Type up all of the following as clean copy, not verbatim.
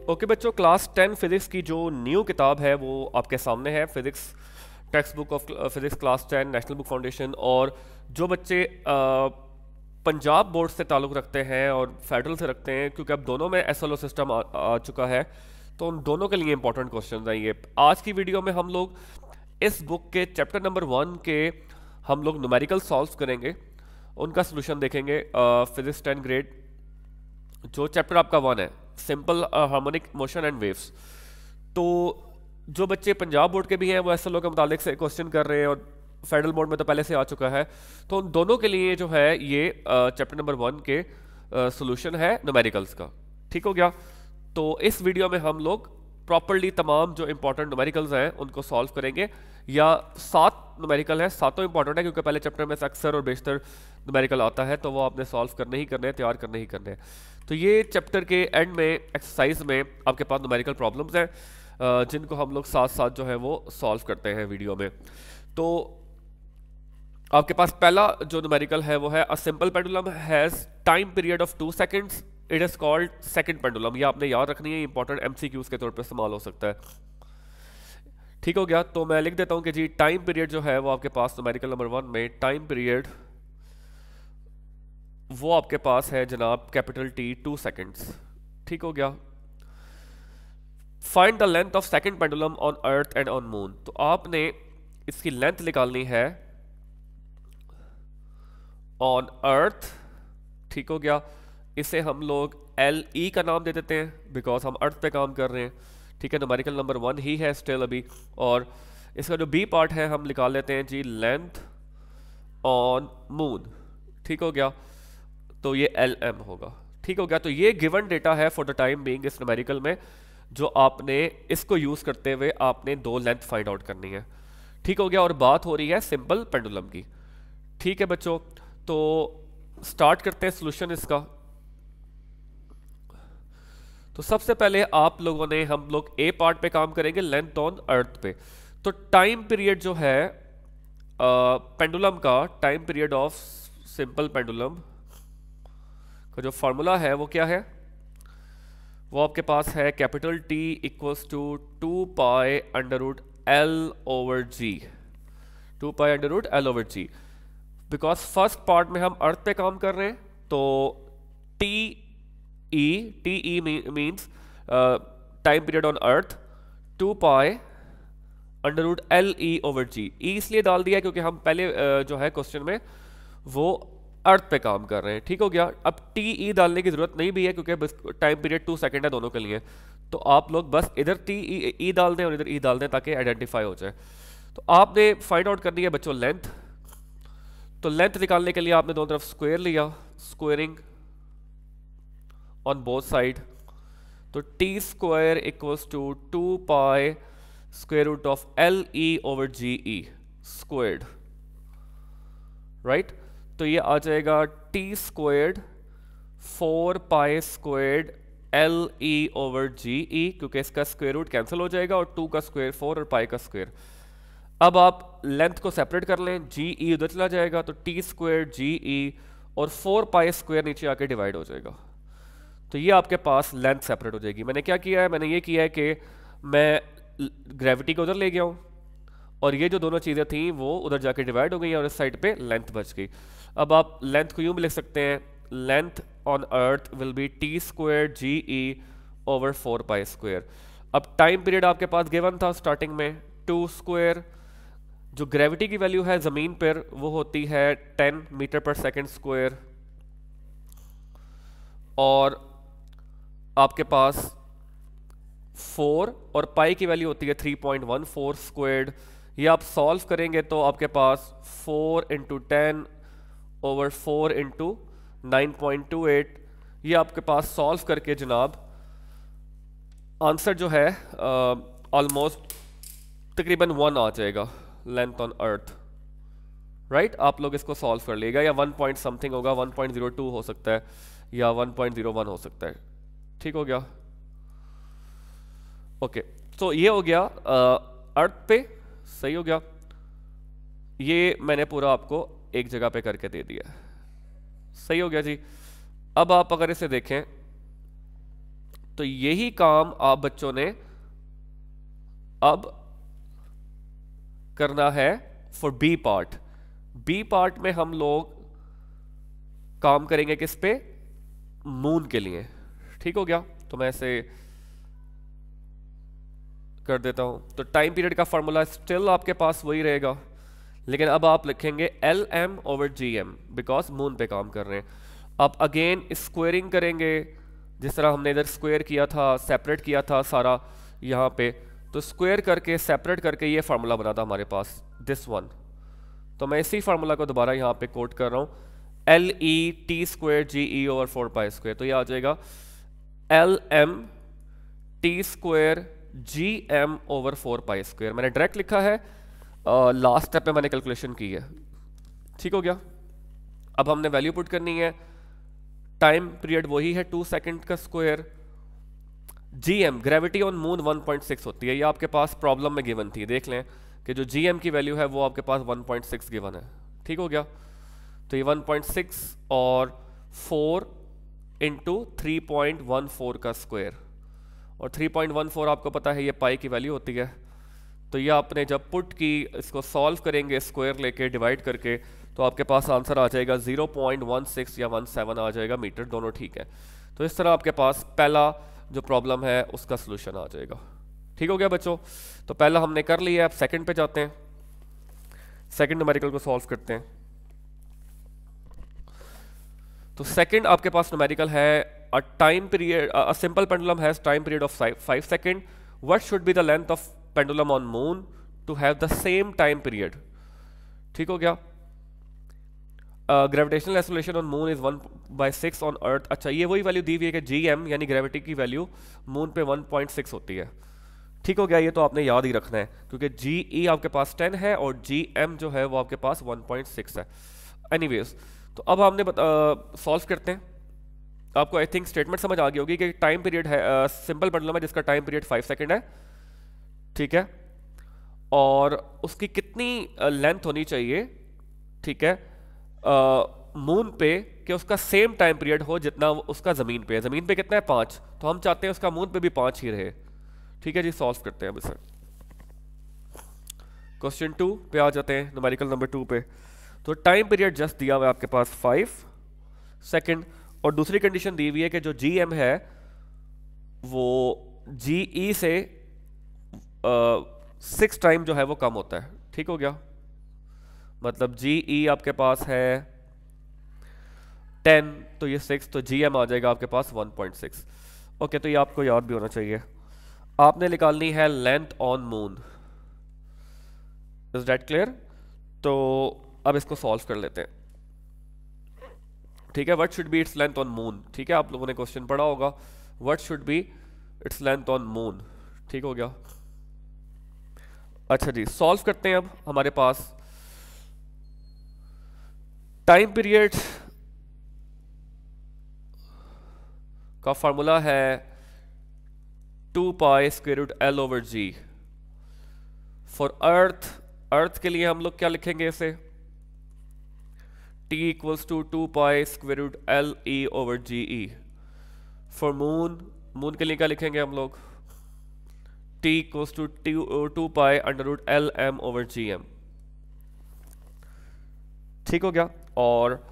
Okay बच्चों, class 10 physics की जो न्यू किताब है वो आपके सामने है। Physics text book of physics class 10 national book foundation. और जो बच्चे पंजाब बोर्ड से ताल्लुक़ रखते हैं और फेडरल से रखते हैं, क्योंकि अब दोनों में एसएलओ सिस्टम आ चुका है, तो उन दोनों के लिए इंपॉर्टेंट क्वेश्चन हैं ये। आज की वीडियो में हम लोग इस बुक के चैप्टर नंबर 1 के हम लोग न्यूमेरिकल सॉल्व करेंगे, उनका सोल्यूशन देखेंगे। फिज़िक्स 10 ग्रेड जो चैप्टर आपका 1 है, simple harmonic motion and waves. तो जो बच्चे पंजाब बोर्ड के भी हैं वो एसएलओ के मुतालिक से क्वेश्चन कर रहे हैं और फेडरल बोर्ड में तो पहले से आ चुका है, तो उन दोनों के लिए जो है ये चैप्टर नंबर 1 के सोल्यूशन है न्यूमेरिकल्स का। ठीक हो गया। तो इस वीडियो में हम लोग प्रॉपर्ली तमाम जो इंपॉर्टेंट न्यूमेरिकल्स हैं उनको सॉल्व करेंगे, या 7 न्यूमेरिकल है, सातों इंपॉर्टेंट है क्योंकि पहले चैप्टर में अक्सर और बेशतर न्यूमेरिकल आता है, तो वो आपने सॉल्व करने ही करने हैं, तैयार करने ही करने हैं। तो ये चैप्टर के एंड में एक्सरसाइज में आपके पास न्यूमेरिकल प्रॉब्लम्स हैं जिनको हम लोग साथ साथ जो है वो सॉल्व करते हैं वीडियो में। तो आपके पास पहला जो न्यूमेरिकल है वो है अ simple pendulum has time period of 2 seconds, it is called second pendulum. ये आपने याद रखनी है, इंपॉर्टेंट एमसीक्यूज के तौर पर इस्तेमाल हो सकता है। ठीक हो गया। तो मैं लिख देता हूं कि जी टाइम पीरियड जो है वो आपके पास न्यूमेरिकल नंबर 1 में टाइम पीरियड वो आपके पास है जनाब कैपिटल टी 2 सेकेंड्स। ठीक हो गया। Find the length of second pendulum on earth and on moon. तो आपने इसकी लेंथ निकालनी है ऑन अर्थ। ठीक हो गया। इसे हम लोग एल ई का नाम दे देते हैं बिकॉज हम अर्थ पे काम कर रहे हैं। ठीक है, न्यूमेरिकल नंबर 1 ही है स्टिल अभी। और इसका जो बी पार्ट है हम निकाल लेते हैं जी लेंथ ऑन मून। ठीक हो गया। तो ये एल एम होगा। ठीक हो गया। तो ये गिवन डेटा है फॉर द टाइम बीइंग इस न्यूमेरिकल में, जो आपने इसको यूज करते हुए आपने 2 लेंथ फाइंड आउट करनी है। ठीक हो गया। और बात हो रही है सिंपल पेंडुलम की। ठीक है बच्चों, तो स्टार्ट करते हैं सोल्यूशन इसका। तो सबसे पहले आप लोगों ने हम लोग ए पार्ट पे काम करेंगे, लेंथ ऑन अर्थ पे। तो टाइम पीरियड जो है पेंडुलम का, time period of simple pendulum का जो फार्मूला है वो क्या है, वो आपके पास है capital T equals to 2 pi under root L over G. 2 pi under root L over G. Because first part में हम अर्थ पे काम कर रहे हैं, तो T E means time period on earth 2 pi under root L E over G. E इसलिए डाल दिया क्योंकि हम पहले जो है क्वेश्चन में वो अर्थ पे काम कर रहे हैं। ठीक हो गया। अब टी ई डालने की जरूरत नहीं भी है क्योंकि टाइम पीरियड 2 सेकेंड है दोनों के लिए, तो आप लोग बस इधर टी ई डाल दें और इधर ई डाल दें ताकि आइडेंटिफाई हो जाए। तो आपने फाइंड आउट करनी है बच्चों लेंथ। तो लेंथ निकालने के लिए आपने दोनों तरफ स्क्वायर लिया, स्क्वायरिंग ऑन बोथ साइड। तो T square equals to 2 pi square root of L E over G E squared. Right. तो ये आ जाएगा T squared 4 pi squared L E over G E, क्योंकि इसका स्क्वायर रूट कैंसिल हो जाएगा और 2 का स्क्वायर 4 और पाई का स्क्वायर। अब आप लेंथ को सेपरेट कर लें, जी ई उधर चला जाएगा तो टी स्क्वायर जी ई और 4 पाई स्क्वायर नीचे आके डिवाइड हो जाएगा। तो ये आपके पास लेंथ सेपरेट हो जाएगी। मैंने क्या किया है, मैंने ये किया है कि मैं ग्रेविटी को उधर ले गया हूँ और ये जो दोनों चीज़ें थी वो उधर जाके डिवाइड हो गई और इस साइड पे लेंथ बच गई। अब आप लेंथ को यूं भी लिख सकते हैं, length on earth will be T square G E over 4 pi square. अब टाइम पीरियड आपके पास गिवन था स्टार्टिंग में 2 स्क्वायर। जो ग्रेविटी की वैल्यू है ज़मीन पर वो होती है 10 मीटर पर सेकेंड स्क्वायर, और आपके पास 4 और पाई की वैल्यू होती है 3.14 स्क्वायर्ड। ये आप सॉल्व करेंगे तो आपके पास 4 इंटू 10 ओवर 4 इंटू 9.28। ये आपके पास सॉल्व करके जनाब आंसर जो है ऑलमोस्ट तकरीबन 1 आ जाएगा लेंथ ऑन अर्थ। राइट। आप लोग इसको सॉल्व कर लेगा, या 1 पॉइंट समथिंग होगा, 1.02 हो सकता है या 1.01 हो सकता है। ठीक हो गया। ओके। तो ये हो गया अर्थ पे, सही हो गया। ये मैंने पूरा आपको एक जगह पे करके दे दिया, सही हो गया जी। अब आप अगर इसे देखें तो यही काम आप बच्चों ने अब करना है for B part. B part में हम लोग काम करेंगे किस पे, मून के लिए। ठीक हो गया, तो मैं ऐसे कर देता हूं। तो टाइम पीरियड का फॉर्मूला स्टिल आपके पास वही रहेगा, लेकिन अब आप लिखेंगे LM over GM because moon पे काम कर रहे हैं। आप अगेन स्क्वेयरिंग करेंगे, जिस तरह हमने इधर स्क्वेयर किया था, सेपरेट किया था सारा यहाँ पे, तो स्क्वेयर करके सेपरेट करके ये फार्मूला बना था हमारे पास, दिस वन। तो मैं इसी फार्मूला को दोबारा यहाँ पे कोट कर रहा हूँ, LE T² GE ओवर 4π²। तो ये आ जाएगा LM T² GM ओवर 4π²। मैंने डायरेक्ट लिखा है, लास्ट स्टेप में मैंने कैलकुलेशन की है। ठीक हो गया। अब हमने वैल्यू पुट करनी है, टाइम पीरियड वही है 2 सेकंड का square. GM gravity on moon 1.6 होती है, ये आपके पास प्रॉब्लम में गिवन थी, देख लें कि जो GM की वैल्यू है वो आपके पास 1.6 गिवन है। ठीक हो गया, तो ये 1.6 और 4 इंटू 3.14 का स्क्वायर, और 3.14 आपको पता है ये पाई की वैल्यू होती है। तो ये आपने जब पुट की, इसको सॉल्व करेंगे स्क्वायर लेके डिवाइड करके, तो आपके पास आंसर आ जाएगा 0.16 या 17 आ जाएगा मीटर, दोनों ठीक है। तो इस तरह आपके पास पहला जो प्रॉब्लम है उसका सलूशन आ जाएगा। ठीक हो गया बच्चों, तो पहला हमने कर लिया, अब सेकंड पे जाते हैं, सेकंड न्यूमेरिकल को सॉल्व करते हैं। तो सेकंड आपके पास न्यूमेरिकल है, a time period, a simple pendulum has time period of 5 second, what should be the length of pendulum on moon to have the same time period. ठीक हो गया। Gravitational acceleration on moon is 1/6 on earth. अच्छा, ये वही value दी हुई है कि GM यानी ग्रेविटी की वैल्यू मून पे 1.6 होती है। ठीक हो गया, ये तो आपने याद ही रखना है, क्योंकि GE आपके पास 10 है और GM जो है वो आपके पास 1.6 है। एनीवेज, तो अब हमने सॉल्व करते हैं। आपको आई थिंक स्टेटमेंट समझ आ गई होगी कि टाइम पीरियड है, सिंपल पेंडुलम है जिसका टाइम पीरियड 5 सेकंड है। ठीक है, और उसकी कितनी लेंथ होनी चाहिए, ठीक है, मून पे, कि उसका सेम टाइम पीरियड हो जितना उसका ज़मीन पे है। ज़मीन पे कितना है 5, तो हम चाहते हैं उसका मून पे भी 5 ही रहे। ठीक है जी, सॉल्व करते हैं अब इसे। क्वेश्चन 2 पे आ जाते हैं, न्यूमेरिकल नंबर 2 पे। तो टाइम पीरियड जस्ट दिया हुआ है आपके पास 5 सेकंड, और दूसरी कंडीशन दी हुई है कि जो GM है वो GE से 6 टाइम जो है वो कम होता है। ठीक हो गया, मतलब GE आपके पास है 10, तो ये 6, तो GM आ जाएगा आपके पास 1.6। ओके, तो ये आपको याद भी होना चाहिए। आपने निकालनी है length on moon. Is that clear? तो अब इसको सॉल्व कर लेते हैं। ठीक है, what should B its length on moon. ठीक है, आप लोगों ने क्वेश्चन पढ़ा होगा, what should B its length on moon. ठीक हो गया। अच्छा जी, सॉल्व करते हैं। अब हमारे पास टाइम पीरियड का फॉर्मूला है 2π√L/G। फॉर अर्थ के लिए हम लोग क्या लिखेंगे इसे, T = 2π√LE/GE। फॉर मून के लिए क्या लिखेंगे हम लोग, T = 2π√LM/GM। ठीक हो गया। और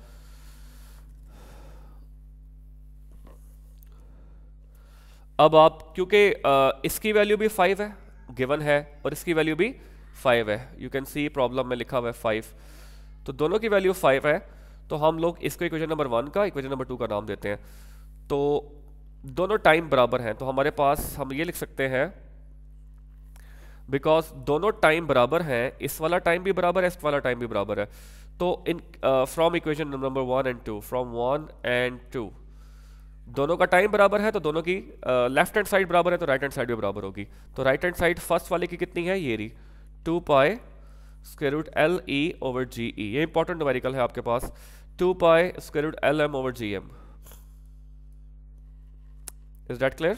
अब आप, क्योंकि इसकी वैल्यू भी 5 है गिवन है, और इसकी वैल्यू भी 5 है, यू कैन सी प्रॉब्लम में लिखा हुआ है 5, तो दोनों की वैल्यू 5 है, तो हम लोग इसको इक्वेशन नंबर 1 का, इक्वेशन नंबर 2 का नाम देते हैं। तो दोनों टाइम बराबर हैं, तो हमारे पास हम ये लिख सकते हैं, बिकॉज दोनों टाइम बराबर हैं, इस वाला टाइम भी बराबर है, इस वाला टाइम भी बराबर है, तो in from equation number 1 and 2, from 1 and 2 दोनों का टाइम बराबर है, तो दोनों की लेफ्ट हैंड साइड बराबर है, तो राइट हैंड साइड भी बराबर होगी। तो राइट हैंड साइड फर्स्ट वाले की कितनी है, ये रही 2π√LE/GE। ये इंपॉर्टेंट न्यूमेरिकल है आपके पास, 2π√LM/GM। Is that clear?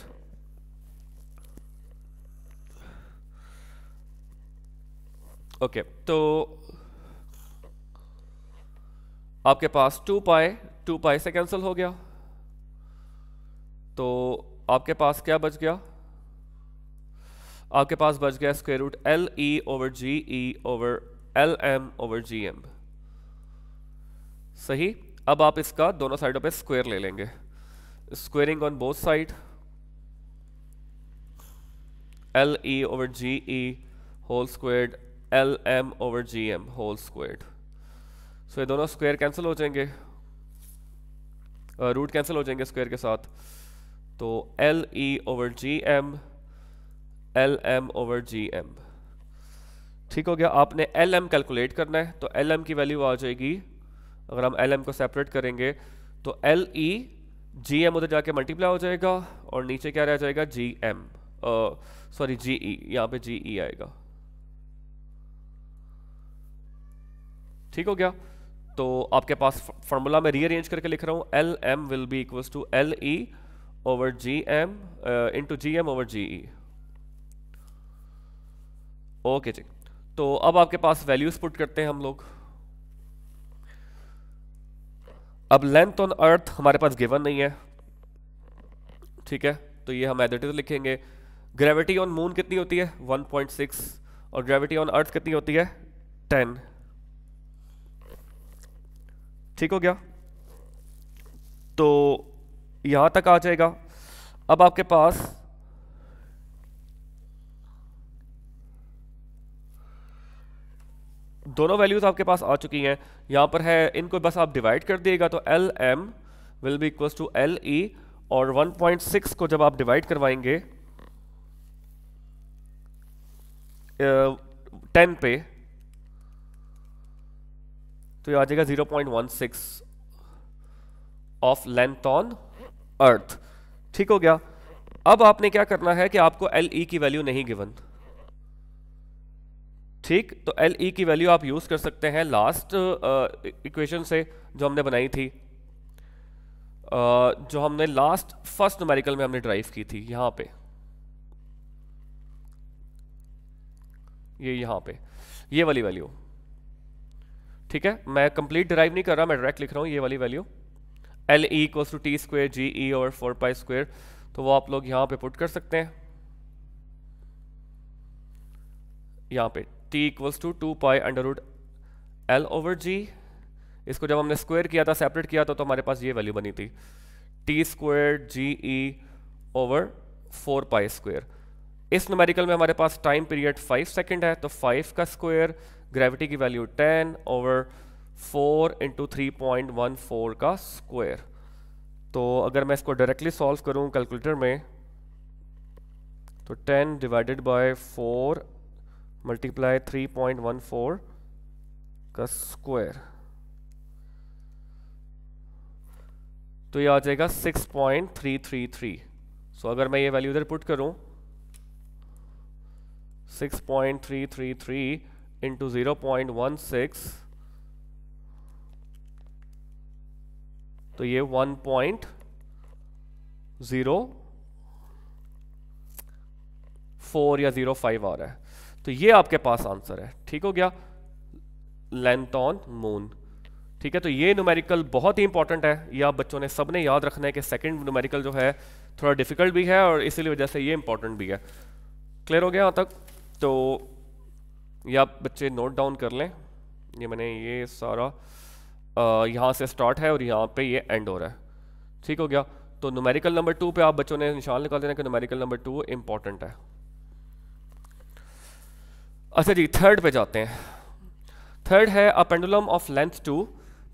Okay, तो आपके पास 2π से कैंसिल हो गया, तो आपके पास क्या बच गया, आपके पास बच गया square root L E over G E over L M over G M. सही। अब आप इसका दोनों साइडों पे स्क्वायर ले लेंगे, squaring on both side, L E over G E whole squared L M over G M whole squared. So ये दोनों स्क्वायर कैंसिल हो जाएंगे, रूट कैंसिल हो जाएंगे स्क्वायर के साथ, तो L E over G M L M over G M. ठीक हो गया। आपने एल एम कैलकुलेट करना है, तो एल एम की वैल्यू आ जाएगी, अगर हम एल एम को सेपरेट करेंगे तो एल ई जी एम उधर जाके मल्टीप्लाई हो जाएगा और नीचे क्या रह जाएगा जी एम, सॉरी जी ई, यहाँ पे जी ई आएगा। ठीक हो गया। तो आपके पास फॉर्मूला में रीअरेंज करके लिख रहा हूँ, L M will be equals to L E over G M into G M over G E. Okay जी। तो अब आपके पास वैल्यूज पुट करते हैं हम लोग। अब लेंथ ऑन अर्थ हमारे पास गिवन नहीं है, ठीक है, तो ये हम एज इट इज लिखेंगे। ग्रेविटी ऑन मून कितनी होती है 1.6 और ग्रेविटी ऑन अर्थ कितनी होती है 10। ठीक हो गया। तो यहां तक आ जाएगा। अब आपके पास दोनों वैल्यूज आपके पास आ चुकी हैं, यहां पर है, इनको बस आप डिवाइड कर दिएगा तो L M will be equals to L E, और 1.6 को जब आप डिवाइड करवाएंगे 10 पे तो ये आ जाएगा 0.16 ऑफ लेंथ ऑन अर्थ। ठीक हो गया। अब आपने क्या करना है कि आपको एल ई की वैल्यू नहीं गिवन, ठीक, तो एल ई की वैल्यू आप यूज कर सकते हैं लास्ट इक्वेशन से जो हमने बनाई थी, जो हमने लास्ट फर्स्ट न्यूमेरिकल में हमने ड्राइव की थी, यहां पे, ये यहां पे, ये वाली वैल्यू। ठीक है, मैं कंप्लीट डिराइव नहीं कर रहा, मैं डायरेक्ट लिख रहा हूं ये वाली value, L E equals to T square G E over 4 pi square, तो वो आप लोग यहां पे पुट कर सकते हैं, यहां पे t equals to 2 pi under root L over G. इसको जब हमने स्क्वायर किया था, सेपरेट किया था, तो हमारे पास ये वैल्यू बनी थी T square G E over 4 pi square. इस न्यूमेरिकल में हमारे पास टाइम पीरियड 5 सेकंड है, तो 5 का स्क्वायर, ग्रेविटी की वैल्यू 10 ओवर 4 इंटू 3.14 का स्क्वायर। तो अगर मैं इसको डायरेक्टली सॉल्व करूं कैलकुलेटर में तो 10 डिवाइडेड बाय 4 मल्टीप्लाई 3.14 का स्क्वायर, तो ये आ जाएगा 6.333। सो अगर मैं ये वैल्यू इधर पुट करूं 6.333 इंटू 0.16, तो ये 1.04 या 05 आ रहा है। तो ये आपके पास आंसर है। ठीक हो गया, लेंथ ऑन मून। ठीक है, तो ये न्यूमेरिकल बहुत ही इंपॉर्टेंट है, ये आप बच्चों ने सबने याद रखना है कि सेकंड न्यूमेरिकल जो है थोड़ा डिफिकल्ट भी है और इसीलिए वजह से ये इंपॉर्टेंट भी है। क्लियर हो गया यहाँ तक? तो ये आप बच्चे नोट डाउन कर लें, ये मैंने ये सारा यहाँ से स्टार्ट है और यहाँ पे ये एंड हो रहा है। ठीक हो गया। तो न्यूमेरिकल नंबर 2 पे आप बच्चों ने निशान निकाल देना कि न्यूमेरिकल नंबर 2 इंपॉर्टेंट है। अच्छा जी, थर्ड पे जाते हैं। थर्ड है a pendulum of length 2।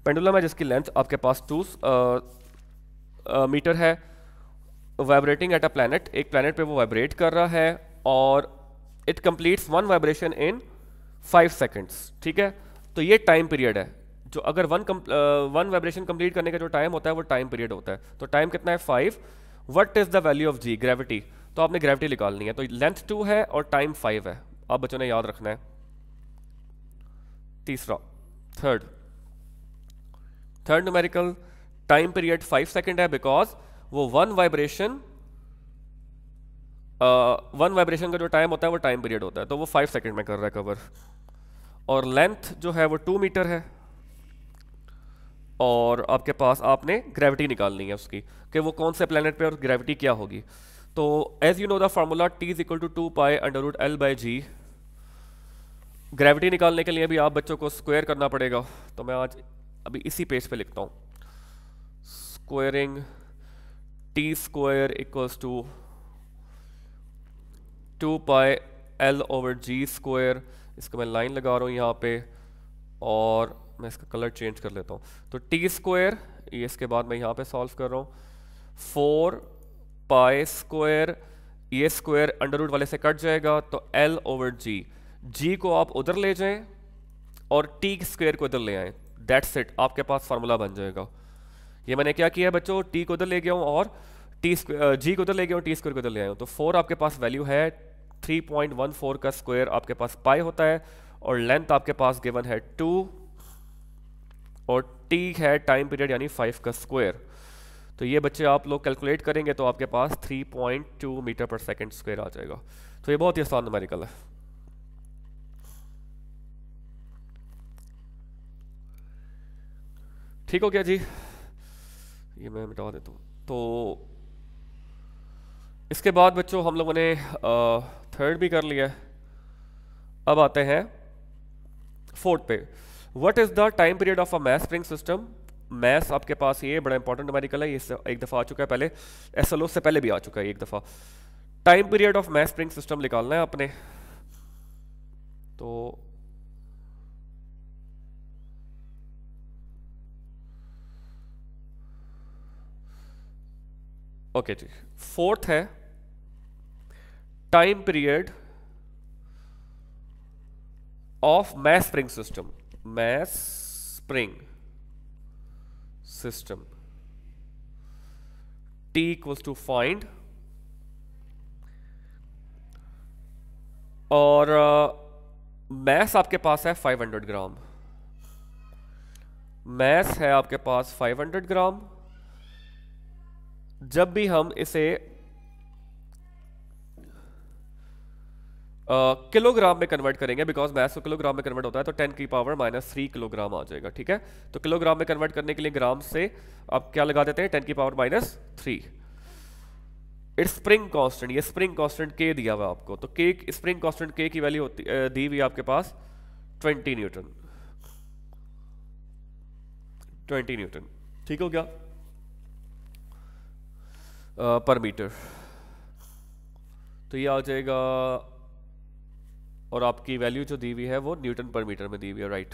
Pendulum है जिसकी लेंथ आपके पास 2 मीटर है, वाइब्रेटिंग एट अ प्लैनेट, एक प्लैनेट पे वो वाइब्रेट कर रहा है और it completes 1 vibration in 5 seconds. ठीक है, तो ये टाइम पीरियड है, जो अगर 1 वाइब्रेशन कंप्लीट करने का जो टाइम होता है वो टाइम पीरियड होता है। तो टाइम कितना है 5। What is the value of G, gravity, तो आपने ग्रेविटी निकालनी है। तो लेंथ 2 है और टाइम 5 है, आप बच्चों ने याद रखना है। तीसरा, third numerical time period 5 second है, बिकॉज वो 1 वाइब्रेशन का जो टाइम होता है वो टाइम पीरियड होता है, तो वो 5 सेकेंड में कर रहा है कवर। और लेंथ जो है वो 2 मीटर है, और आपके पास आपने ग्रेविटी निकालनी है उसकी कि वो कौन से प्लेनेट पे और ग्रेविटी क्या होगी। तो as you know the formula T is equal to 2 π√L/g। Gravity निकालने के लिए भी आप बच्चों को स्क्वायर करना पड़ेगा, तो मैं आज अभी इसी पेज पे लिखता हूँ। Squaring T² equals to 2πL/g²। इसको मैं लाइन लगा रहा हूँ यहाँ पे और मैं इसका कलर चेंज कर लेता हूँ। तो T², ये इसके बाद मैं यहाँ पे सॉल्व कर रहा हूँ, 4π², ये स्क्वायर अंडर रूट वाले से कट जाएगा तो L/g। g को आप उधर ले जाएं और T² को इधर ले आएं, दैट्स इट, आपके पास फार्मूला बन जाएगा। ये मैंने क्या किया है बच्चों, T को उधर ले गया हूँ और G को उधर ले गया हूँ, T² को उधर ले आया हूँ। तो 4 आपके पास वैल्यू है, 3.14 का स्क्वायर आपके पास पाई होता है और लेंथ आपके पास गिवन है 2 और T है टाइम पीरियड यानी 5 का स्क्वायर। तो ये बच्चे आप लोग कैलकुलेट करेंगे तो आपके पास 3.2 मीटर पर सेकेंड स्क्वायर आ जाएगा। तो ये बहुत ही आसान न्यूमेरिकल है। ठीक हो गया जी, ये मैं मिटा देता हूँ। तो इसके बाद बच्चों हम लोगों ने थर्ड भी कर लिया है। अब आते हैं फोर्थ पे। What is the time period of a mass spring system. Mass आपके पास ये बड़ा इंपॉर्टेंट न्यूमेरिकल है, ये एक दफ़ा आ चुका है पहले, SLO से पहले भी आ चुका है एक दफ़ा। Time period of mass spring system निकालना है आपने। तो ओके जी, फोर्थ है time period of mass spring system. Mass spring system T equals to find, और मैस आपके पास है 500 ग्राम। मैस है आपके पास 500 ग्राम। जब भी हम इसे किलोग्राम में कन्वर्ट करेंगे, बिकॉज मैथ्स को किलोग्राम में कन्वर्ट होता है, तो 10⁻³ किलोग्राम आ जाएगा। ठीक है, तो किलोग्राम में कन्वर्ट करने के लिए ग्राम से आप क्या लगा देते हैं, 10⁻³ इट्स स्प्रिंग कांस्टेंट। ये स्प्रिंग कांस्टेंट K दिया हुआ आपको, तो K स्प्रिंग कांस्टेंट K की वैल्यू होती दी हुई आपके पास 20 न्यूटन। 20 न्यूटन, ठीक हो गया, पर मीटर। तो ये आ जाएगा, और आपकी वैल्यू जो दी हुई है वो न्यूटन पर मीटर में दी हुई है, राइट।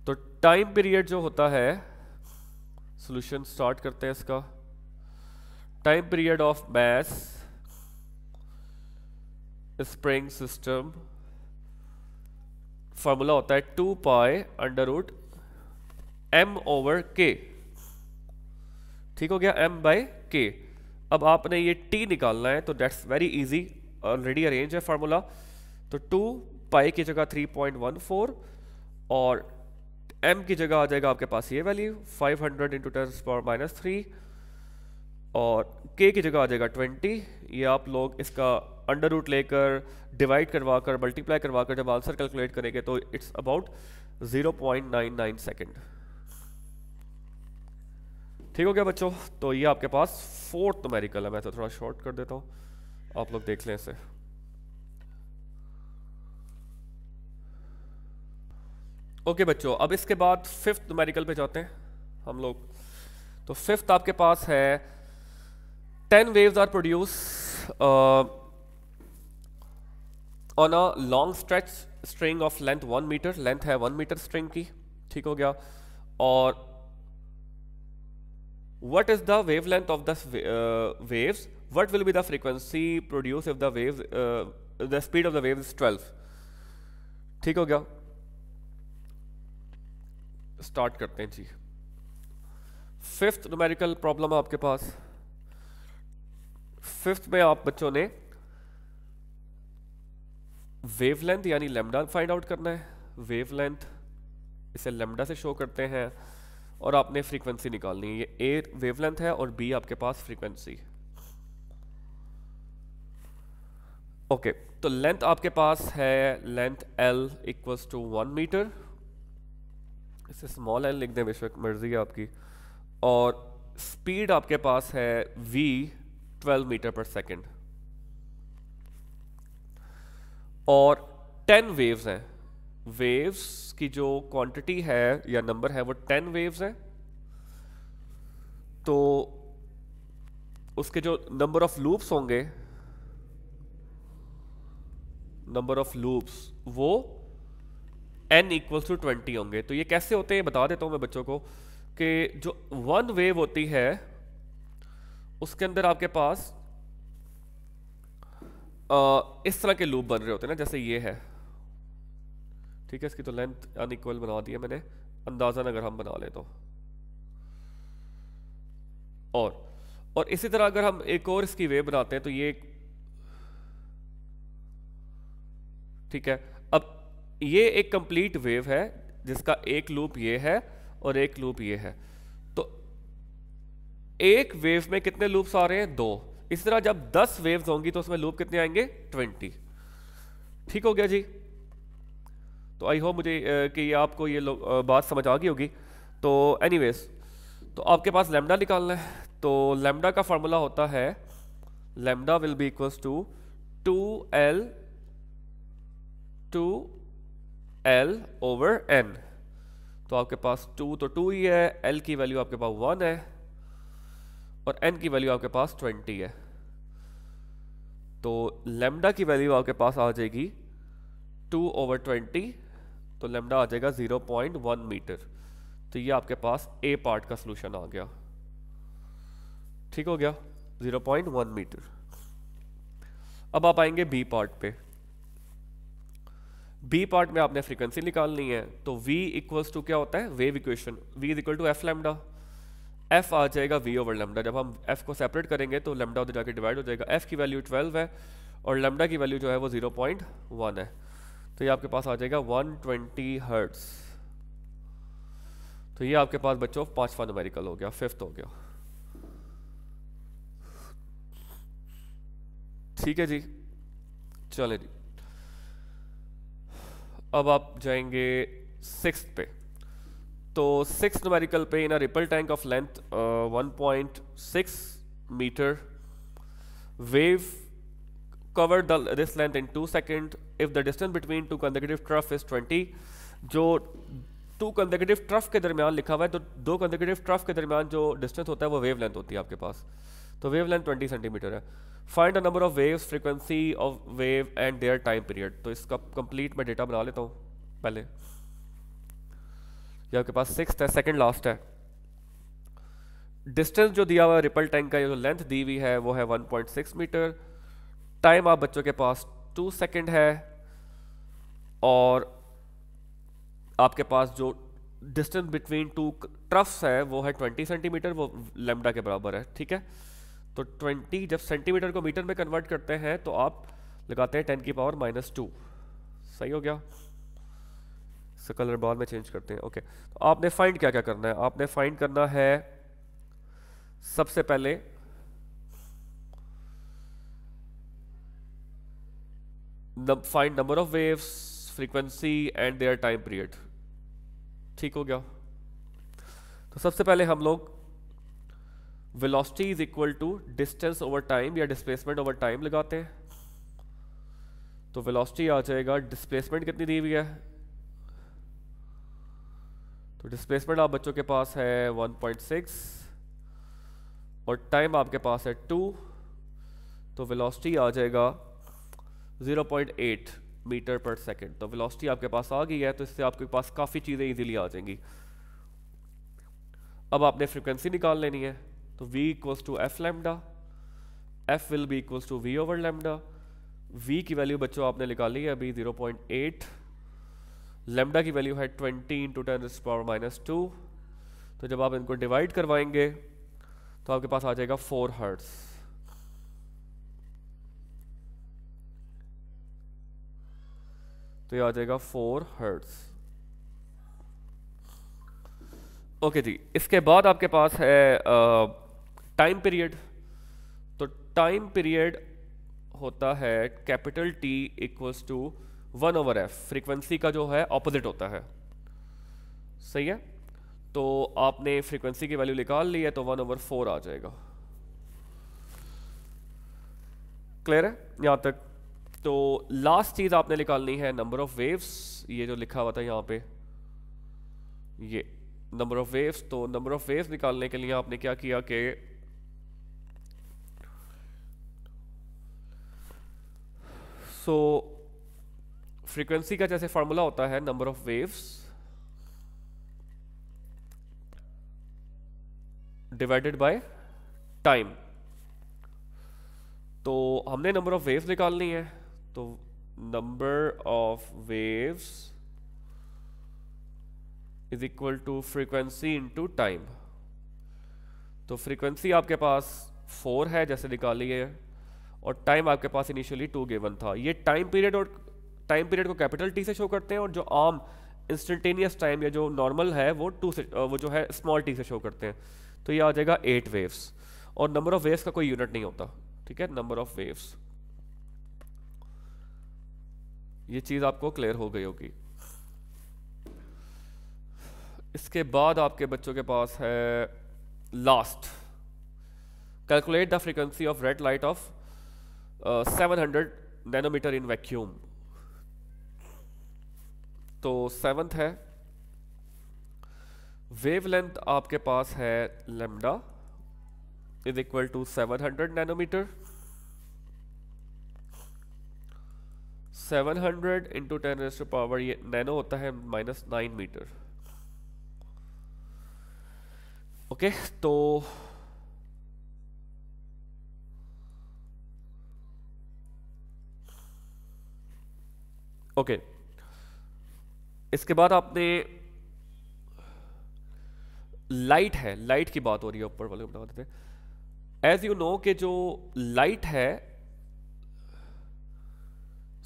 तो टाइम पीरियड जो होता है, सॉल्यूशन स्टार्ट करते हैं इसका। Time period of mass spring system, formula होता है 2π√m/k। ठीक हो गया, m/k। अब आपने ये T निकालना है, तो that's very easy, already arrange है फार्मूला। तो 2π की जगह 3.14 और m की जगह आ जाएगा आपके पास ये वैल्यू 500 × 10⁻³ और k की जगह आ जाएगा 20। ये आप लोग इसका अंडर रूट लेकर डिवाइड करवाकर मल्टीप्लाई करवाकर जब आंसर कैलकुलेट करेंगे तो इट्स अबाउट 0.99 सेकेंड। ठीक हो गया बच्चों, तो ये आपके पास फोर्थ न्यूमेरिकल है। मैं तो थोड़ा शॉर्ट कर देता हूँ, आप लोग देख लें इसे। ओके बच्चों, अब इसके बाद फिफ्थ न्यूमेरिकल पे जाते हैं हम लोग। तो फिफ्थ आपके पास है 10 waves are produced on a long stretch string of length 1 meter। Length है 1 मीटर स्ट्रिंग की, ठीक हो गया। और what is the wavelength of the waves, what will be the frequency produced if the waves the speed of the wave is 12। ठीक हो गया, start करते हैं जी। फिफ्थ न्यूमेरिकल प्रॉब्लम है आपके पास। फिफ्थ में आप बच्चों ने वेवलेंथ यानी लैम्डा फाइंड आउट करना है। वेवलेंथ इसे लैम्डा से शो करते हैं और आपने फ्रीक्वेंसी निकालनी है। ये ए वेवलेंथ है और बी आपके पास फ्रीक्वेंसी। ओके, तो लेंथ आपके पास है, length L equals to 1 metre इसे स्मॉल एल लिख दें, बेशक मर्जी है आपकी। और स्पीड आपके पास है v 12 मीटर पर सेकेंड, और 10 वेव्स हैं। वेव्स की जो क्वांटिटी है या नंबर है वो 10 वेव्स है, तो उसके जो नंबर ऑफ लूप्स होंगे, नंबर ऑफ लूप्स वो n इक्वल्स टू 20 होंगे। तो ये कैसे होते हैं बता देता हूं मैं बच्चों को, कि जो वन वेव होती है उसके अंदर आपके पास इस तरह के लूप बन रहे होते हैं ना, जैसे ये है, ठीक है। इसकी तो लेंथ अनइक्वल बना दी है मैंने, अंदाजन अगर हम बना लें तो। और इसी तरह अगर हम एक और इसकी वेव बनाते हैं तो ये, ठीक है। अब ये एक कंप्लीट वेव है जिसका एक लूप ये है और एक लूप ये है, तो एक वेव में कितने लूप्स आ रहे हैं? 2। इस तरह जब 10 वेव्स होंगी तो उसमें लूप कितने आएंगे? 20। ठीक हो गया जी। तो आई होप मुझे कि ये आपको ये बात समझ आ गई होगी। तो एनीवेज, तो आपके पास लैम्डा निकालना है, तो लैम्डा का फॉर्मूला होता है lambda will be equals to 2L over n। तो आपके पास 2 तो 2 ही है, L की वैल्यू आपके पास 1 है और n की वैल्यू आपके पास 20 है। तो लैम्डा की वैल्यू आपके पास आ जाएगी 2 ओवर 20, तो लैम्डा आ जाएगा 0.1 मीटर। तो ये आपके पास ए पार्ट का सलूशन आ गया। ठीक हो गया, 0.1 मीटर। अब आप आएंगे बी पार्ट पे। बी पार्ट में आपने फ्रीक्वेंसी निकालनी है, तो v इक्वल्स टू क्या होता है? Wave equation, v is equal to F lambda. f आ जाएगा v ओवर लैम्डा। जब हम f को सेपरेट करेंगे तो लैम्डा उधर जाके डिवाइड हो जाएगा। f की वैल्यू 12 है और लैम्डा की वैल्यू जो है वो 0.1 है, तो ये आपके पास आ जाएगा 120 हर्ट्ज। तो ये आपके पास बच्चों 5वां न्यूमेरिकल हो गया, 5th हो गया। ठीक है जी, चले जी। अब आप जाएंगे 6th पे। तो 6th न्यूमेरिकल पे, in a ripple tank of length 1.6 metre, wave covered this length in 2 seconds if the distance between two consecutive trough is 20। जो 2 consecutive trough के दरमियान लिखा हुआ है, तो 2 consecutive trough के दरमियान जो डिस्टेंस होता है वो वेव लेंथ होती है आपके पास। तो वेव लेंथ 20 सेंटीमीटर है। Find the number of waves, frequency of wave and their time period. तो इसका कंप्लीट मैं डेटा बना लेता हूँ पहले। ये आपके पास 6th है, सेकंड लास्ट है। डिस्टेंस जो दिया हुआ है रिपल टैंक का, जो लेंथ दी हुई है वो है 1.6 मीटर। टाइम आप बच्चों के पास 2 सेकंड है और आपके पास जो डिस्टेंस बिटवीन 2 ट्रफ्स है वो है 20 सेंटीमीटर, वो लैम्डा के बराबर है। ठीक है, तो 20 जब सेंटीमीटर को मीटर में कन्वर्ट करते हैं तो आप लगाते हैं 10 की पावर -2। सही हो गया। इसका कलर बाद में चेंज करते हैं। ओके, तो आपने फाइंड क्या क्या करना है? आपने फाइंड करना है सबसे पहले find number of waves, frequency and their time period. ठीक हो गया। तो सबसे पहले हम लोग velocity is equal to distance over time या डिस्प्लेसमेंट ओवर टाइम लगाते हैं। तो वेलोसिटी आ जाएगा, डिस्प्लेसमेंट कितनी दी हुई है? तो डिस्प्लेसमेंट आप बच्चों के पास है 1.6 और टाइम आपके पास है 2, तो वेलोसिटी आ जाएगा 0.8 मीटर पर सेकेंड। तो वेलोसिटी आपके पास आ गई है, तो इससे आपके पास काफ़ी चीज़ें इजीली आ जाएंगी। अब आपने फ्रीक्वेंसी निकाल लेनी है, तो v equals to F lambda, f will be equals to v over lambda. v की वैल्यू बच्चों आपने निकाली है अभी 0.8, लैम्डा की वैल्यू है 20 इंटू 10⁻²। तो जब आप इनको डिवाइड करवाएंगे तो आपके पास आ जाएगा 4 हर्ट्ज। तो ये आ जाएगा 4 हर्ट्ज। ओके जी, इसके बाद आपके पास है टाइम पीरियड। तो टाइम पीरियड होता है capital T equals to 1/f। Frequency का जो है ऑपोजिट होता है। सही है। तो आपने फ्रीक्वेंसी की वैल्यू निकाल ली है तो 1/4 आ जाएगा। क्लियर है यहाँ तक? तो लास्ट चीज़ आपने निकालनी है नंबर ऑफ वेव्स, ये जो लिखा हुआ था यहाँ पे, ये नंबर ऑफ वेव्स। तो नंबर ऑफ वेव्स निकालने के लिए आपने क्या किया कि फ्रीक्वेंसी का जैसे फार्मूला होता है number of waves divided by time. तो हमने नंबर ऑफ वेव्स निकालनी है, तो number of waves is equal to frequency into time. तो फ्रीक्वेंसी आपके पास 4 है जैसे निकाली है, और टाइम आपके पास इनिशियली 2 गिवन था। ये टाइम पीरियड और टाइम पीरियड को कैपिटल टी से शो करते हैं, और जो आम इंस्टेंटेनियस टाइम या जो नॉर्मल है वो 2 से, वो जो है स्मॉल टी से शो करते हैं। तो ये आ जाएगा 8 वेव्स, और नंबर ऑफ वेव्स का कोई यूनिट नहीं होता, ठीक है, नंबर ऑफ वेव्स। ये चीज़ आपको क्लियर हो गई होगी। इसके बाद आपके बच्चों के पास है last, calculate the frequency of red light of 700 nanometre in vacuum. तो 7th है, वेवलेंथ आपके पास है lambda is equal to 700 nanometre. 700 into 10⁻⁻, ये नैनो होता है -9 मीटर। ओके, तो ओके, इसके बाद आपने लाइट है, लाइट की बात हो रही है, ऊपर वाले बता देते हैं। एज यू नो कि जो लाइट है,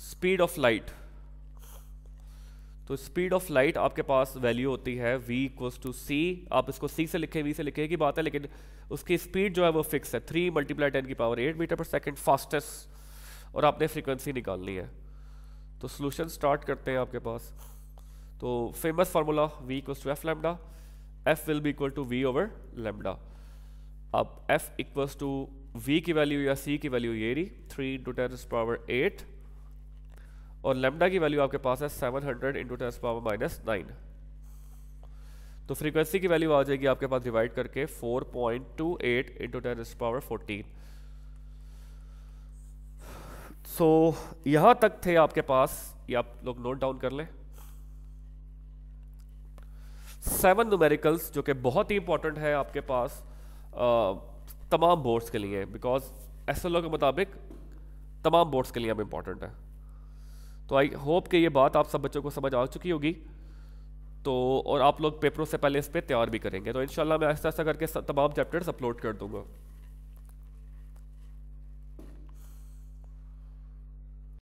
स्पीड ऑफ लाइट, तो स्पीड ऑफ लाइट आपके पास वैल्यू होती है v इक्वल्स टू c। आप इसको c से लिखें, v से लिखे की बात है, लेकिन उसकी स्पीड जो है वो फिक्स है, 3 × 10⁸ मीटर पर सेकेंड फास्टेस्ट, और आपने फ्रीक्वेंसी निकालनी है। तो सोल्यूशन स्टार्ट करते हैं आपके पास। तो famous formula v equals to f lambda, f will be equal to v over lambda. अब f इक्वल्स टू v की वैल्यू या c की वैल्यू ये रही 3 × 10⁸, और लैम्डा की वैल्यू आपके पास है 700 इंटू 10⁻⁻9। तो फ्रीक्वेंसी की वैल्यू आ जाएगी आपके पास डिवाइड करके 4.28 इंटू 10⁻14। सो यहां तक थे आपके पास, ये आप लोग नोट डाउन कर लें। 7 न्यूमेरिकल्स जो कि बहुत ही इंपॉर्टेंट है आपके पास तमाम बोर्ड्स के लिए, बिकॉज एसएलओ के मुताबिक तमाम बोर्ड्स के लिए अब इंपॉर्टेंट है। तो आई होप कि ये बात आप सब बच्चों को समझ आ चुकी होगी। तो और आप लोग पेपरों से पहले इस पर तैयार भी करेंगे। तो इंशाल्लाह मैं ऐसा करके तमाम चैप्टर्स अपलोड कर दूंगा।